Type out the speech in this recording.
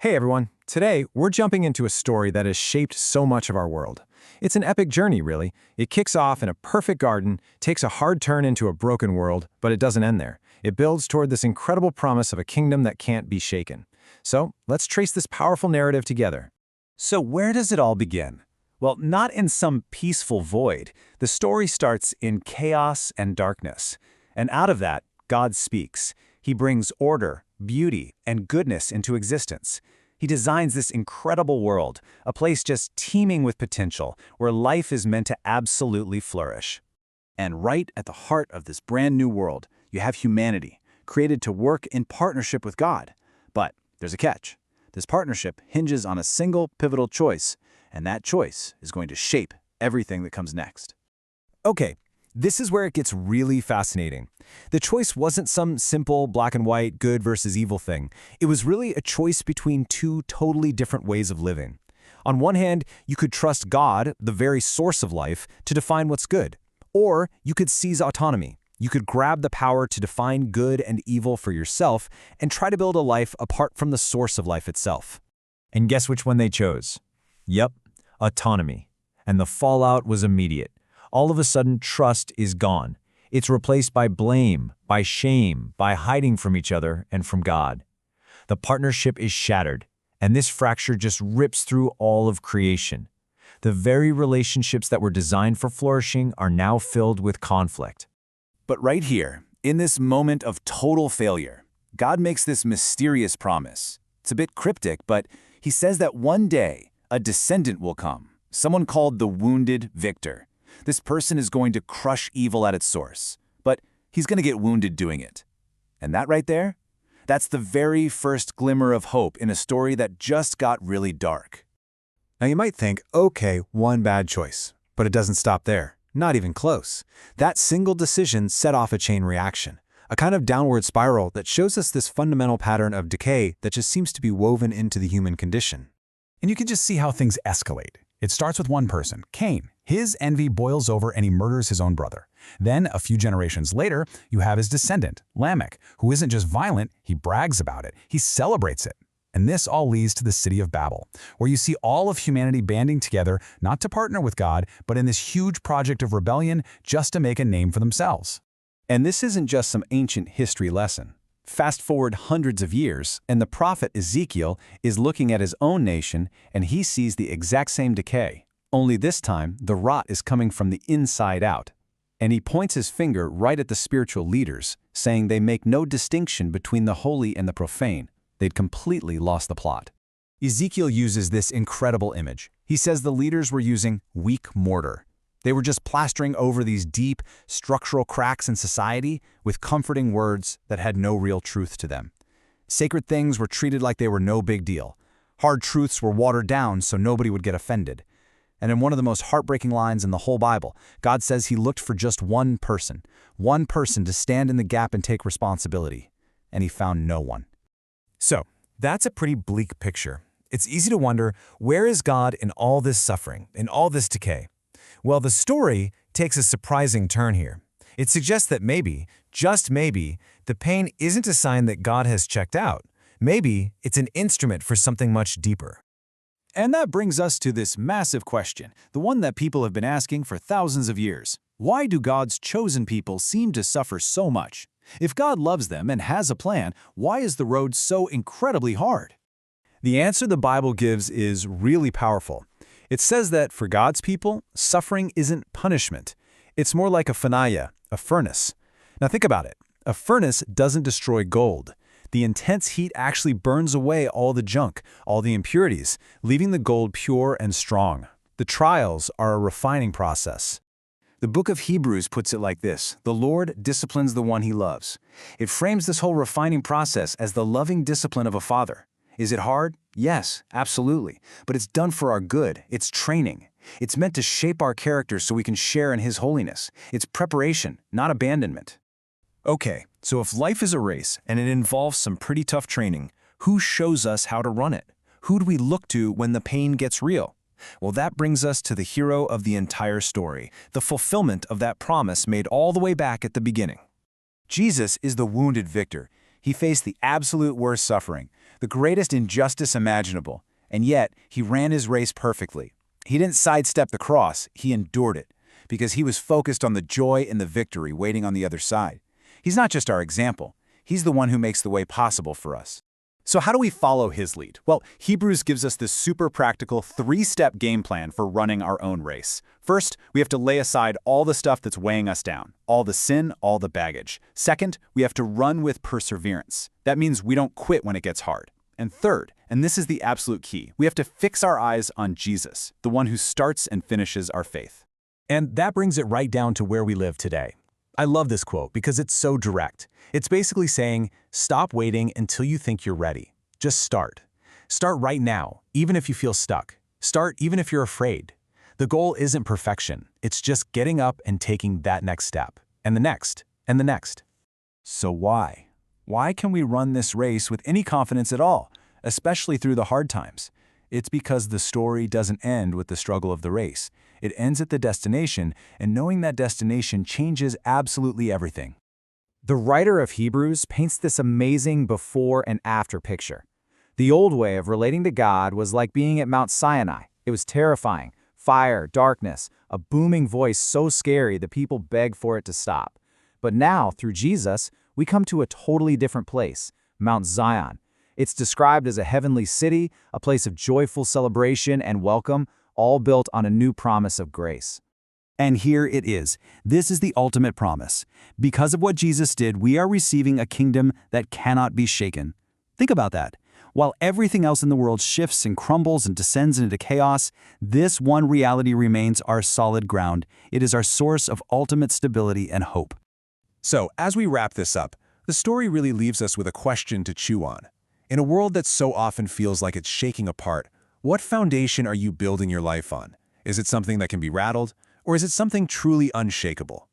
Hey everyone, today we're jumping into a story that has shaped so much of our world. It's an epic journey, really. It kicks off in a perfect garden, takes a hard turn into a broken world, but it doesn't end there. It builds toward this incredible promise of a kingdom that can't be shaken. So, let's trace this powerful narrative together. So where does it all begin? Well, not in some peaceful void. The story starts in chaos and darkness. And out of that, God speaks. He brings order, beauty, and goodness into existence. He designs this incredible world, a place just teeming with potential, where life is meant to absolutely flourish. And right at the heart of this brand new world, you have humanity, created to work in partnership with God. But there's a catch. This partnership hinges on a single pivotal choice, and that choice is going to shape everything that comes next. Okay, this is where it gets really fascinating. The choice wasn't some simple black and white good versus evil thing. It was really a choice between two totally different ways of living. On one hand, you could trust God, the very source of life, to define what's good. Or you could seize autonomy. You could grab the power to define good and evil for yourself and try to build a life apart from the source of life itself. And guess which one they chose? Yep, autonomy. And the fallout was immediate. All of a sudden, trust is gone. It's replaced by blame, by shame, by hiding from each other and from God. The partnership is shattered, and this fracture just rips through all of creation. The very relationships that were designed for flourishing are now filled with conflict. But right here, in this moment of total failure, God makes this mysterious promise. It's a bit cryptic, but he says that one day, a descendant will come, someone called the wounded victor. This person is going to crush evil at its source, but he's going to get wounded doing it. And that right there, that's the very first glimmer of hope in a story that just got really dark. Now you might think, okay, one bad choice, but it doesn't stop there. Not even close. That single decision set off a chain reaction, a kind of downward spiral that shows us this fundamental pattern of decay that just seems to be woven into the human condition. And you can just see how things escalate. It starts with one person, Cain. His envy boils over and he murders his own brother. Then, a few generations later, you have his descendant, Lamech, who isn't just violent, he brags about it, he celebrates it. And this all leads to the city of Babel, where you see all of humanity banding together not to partner with God, but in this huge project of rebellion just to make a name for themselves. And this isn't just some ancient history lesson. Fast forward hundreds of years, and the prophet Ezekiel is looking at his own nation, and he sees the exact same decay. Only this time, the rot is coming from the inside out. And he points his finger right at the spiritual leaders, saying they make no distinction between the holy and the profane. They'd completely lost the plot. Ezekiel uses this incredible image. He says the leaders were using weak mortar. They were just plastering over these deep, structural cracks in society with comforting words that had no real truth to them. Sacred things were treated like they were no big deal. Hard truths were watered down so nobody would get offended. And in one of the most heartbreaking lines in the whole Bible, God says he looked for just one person to stand in the gap and take responsibility. And he found no one. So, that's a pretty bleak picture. It's easy to wonder, where is God in all this suffering, in all this decay? Well, the story takes a surprising turn here. It suggests that maybe, just maybe, the pain isn't a sign that God has checked out. Maybe it's an instrument for something much deeper. And that brings us to this massive question, the one that people have been asking for thousands of years. Why do God's chosen people seem to suffer so much? If God loves them and has a plan, why is the road so incredibly hard? The answer the Bible gives is really powerful. It says that for God's people, suffering isn't punishment. It's more like a fanaya, a furnace. Now think about it. A furnace doesn't destroy gold. The intense heat actually burns away all the junk, all the impurities, leaving the gold pure and strong. The trials are a refining process. The book of Hebrews puts it like this: the Lord disciplines the one he loves. It frames this whole refining process as the loving discipline of a father. Is it hard? Yes, absolutely. But it's done for our good. It's training. It's meant to shape our character so we can share in his holiness. It's preparation, not abandonment. Okay, so if life is a race and it involves some pretty tough training, who shows us how to run it? Who do we look to when the pain gets real? Well, that brings us to the hero of the entire story, the fulfillment of that promise made all the way back at the beginning. Jesus is the wounded victor. He faced the absolute worst suffering, the greatest injustice imaginable, and yet he ran his race perfectly. He didn't sidestep the cross, he endured it, because he was focused on the joy and the victory waiting on the other side. He's not just our example, he's the one who makes the way possible for us. So how do we follow his lead? Well, Hebrews gives us this super practical 3-step game plan for running our own race. First, we have to lay aside all the stuff that's weighing us down, all the sin, all the baggage. Second, we have to run with perseverance. That means we don't quit when it gets hard. And third, and this is the absolute key, we have to fix our eyes on Jesus, the one who starts and finishes our faith. And that brings it right down to where we live today. I love this quote because it's so direct. It's basically saying, stop waiting until you think you're ready. Just start. Start right now, even if you feel stuck. Start even if you're afraid. The goal isn't perfection. It's just getting up and taking that next step, and the next, and the next. So why? Why can we run this race with any confidence at all, especially through the hard times? It's because the story doesn't end with the struggle of the race. It ends at the destination, and knowing that destination changes absolutely everything. The writer of Hebrews paints this amazing before and after picture. The old way of relating to God was like being at Mount Sinai. It was terrifying. Fire, darkness, a booming voice so scary the people begged for it to stop. But now, through Jesus, we come to a totally different place, Mount Zion. It's described as a heavenly city, a place of joyful celebration and welcome, all built on a new promise of grace. And here it is. This is the ultimate promise. Because of what Jesus did, we are receiving a kingdom that cannot be shaken. Think about that. While everything else in the world shifts and crumbles and descends into chaos, this one reality remains our solid ground. It is our source of ultimate stability and hope. So, as we wrap this up, the story really leaves us with a question to chew on. In a world that so often feels like it's shaking apart, what foundation are you building your life on? Is it something that can be rattled, or is it something truly unshakable?